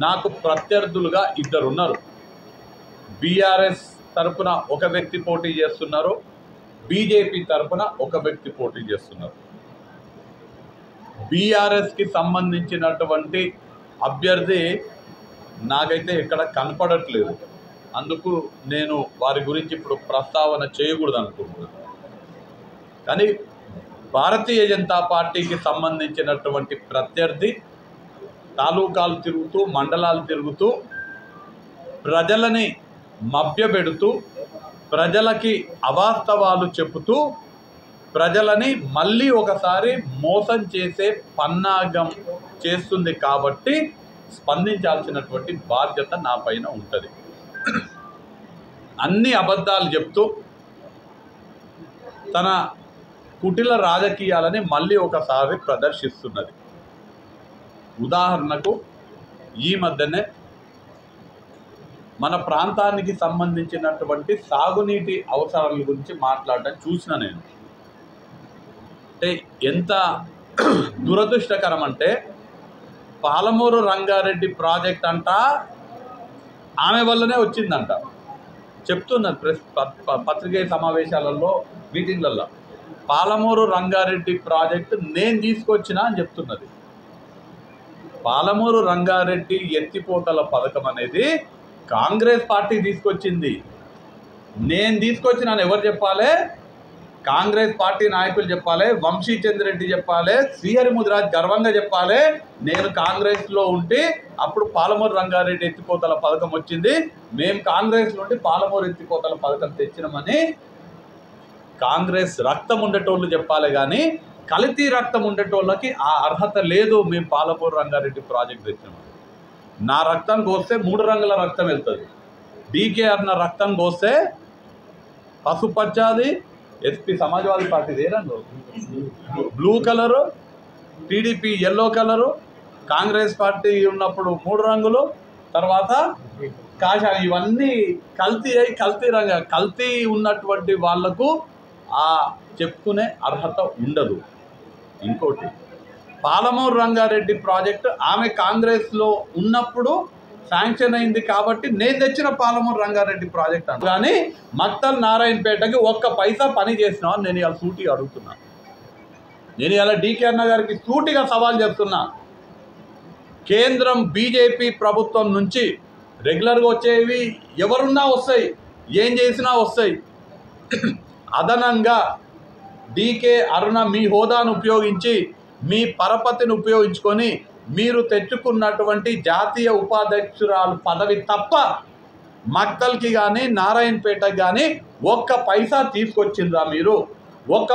నాకు ప్రత్యర్థులుగా ఇద్దరు ఉన్నారు. బీఆర్ఎస్ తరపున ఒక వ్యక్తి పోటీ చేస్తున్నారు, బీజేపీ తరపున ఒక వ్యక్తి పోటీ చేస్తున్నారు. బీఆర్ఎస్కి సంబంధించినటువంటి అభ్యర్థి నాకైతే ఎక్కడ కనపడట్లేదు. అందుకు నేను వారి గురించి ఇప్పుడు ప్రస్తావన చేయకూడదు అనుకుంటున్నాను. కానీ భారతీయ జనతా పార్టీకి సంబంధించినటువంటి ప్రత్యర్థి తాలూకాలు తిరుగుతూ, మండలాలు తిరుగుతూ, ప్రజలని మభ్యపెడుతూ, ప్రజలకి అవాస్తవాలు చెబుతూ, ప్రజలని మళ్ళీ ఒకసారి మోసం చేసే పన్నాగం చేస్తుంది. కాబట్టి స్పందించాల్సినటువంటి బాధ్యత నా పైన ఉంటుంది. అన్ని అబద్ధాలు చెప్తూ తన కుటిల రాజకీయాలని మళ్ళీ ఒకసారి ప్రదర్శిస్తున్నది. ఉదాహరణకు ఈ మధ్యనే మన ప్రాంతానికి సంబంధించినటువంటి సాగునీటి అవసరాల గురించి మాట్లాడడం చూసిన నేను. అంటే ఎంత దురదృష్టకరం అంటే, పాలమూరు రంగారెడ్డి ప్రాజెక్ట్ అంట ఆమె వల్లనే వచ్చిందంట చెప్తున్నది. పత్రికేయ సమావేశాలలో, మీటింగ్లలో పాలమూరు రంగారెడ్డి ప్రాజెక్టు నేను తీసుకొచ్చినా అని చెప్తున్నది. పాలమూరు రంగారెడ్డి ఎత్తిపోతల పథకం అనేది కాంగ్రెస్ పార్టీ తీసుకొచ్చింది. నేను తీసుకొచ్చినాను ఎవరు చెప్పాలి? కాంగ్రెస్ పార్టీ నాయకులు చెప్పాలి, వంశీచంద్రెడ్డి చెప్పాలి, శ్రీహరిముదిరాజ్ గర్వంగా చెప్పాలి. నేను కాంగ్రెస్లో ఉంటే అప్పుడు పాలమూరు రంగారెడ్డి ఎత్తిపోతల పథకం వచ్చింది, మేము కాంగ్రెస్ నుండి పాలమూరు ఎత్తిపోతల పథకం తెచ్చినామని కాంగ్రెస్ రక్తం ఉండేటోళ్ళు చెప్పాలి. కానీ కల్తీ రక్తం ఉండేటోళ్ళకి ఆ అర్హత లేదు. మేము పాలమూరు రంగారెడ్డి ప్రాజెక్ట్ తెచ్చినామని. నా రక్తం కోస్తే 3 రంగుల రక్తం వెళ్తుంది. డీకే అన్న రక్తం కోస్తే పసుపచ్చది, ఎస్పీ సమాజ్వాదీ పార్టీది ఏ రంగు? Blue colour, TDP yellow colour, Congress party ఉన్నప్పుడు 3 రంగులు, తర్వాత కాషాయం. ఇవన్నీ కల్తీ ఉన్నటువంటి వాళ్లకు ఆ చెప్పుకునే అర్హత ఉండదు. ఇంకోటి, పాలమూరు రంగారెడ్డి ప్రాజెక్టు ఆమె కాంగ్రెస్లో ఉన్నప్పుడు శాంక్షన్ అయింది కాబట్టి నేను తెచ్చిన పాలమూరు రంగారెడ్డి ప్రాజెక్ట్ అంట. కానీ మక్తల్ నారాయణపేటకి ఒక్క పైసా పని చేసినా నేను ఇలా సూటిగా అడుగుతున్నా. నేను ఇలా డీకే అన్న గారికి సూటిగా సవాల్ చేస్తున్నా. కేంద్రం బీజేపీ ప్రభుత్వం నుంచి రెగ్యులర్గా వచ్చేవి ఎవరున్నా వస్తాయి, ఏం చేసినా వస్తాయి. అదనంగా డీకే అరుణ మీ హోదాను ఉపయోగించి, మీ పరపతిని ఉపయోగించుకొని మీరు తెచ్చుకున్నటువంటి జాతీయ ఉపాధ్యక్షురాలు పదవి తప్ప మక్తల్కి కానీ నారాయణపేటకి కానీ ఒక్క పైసా తీసుకొచ్చిండ్రా మీరు? ఒక్క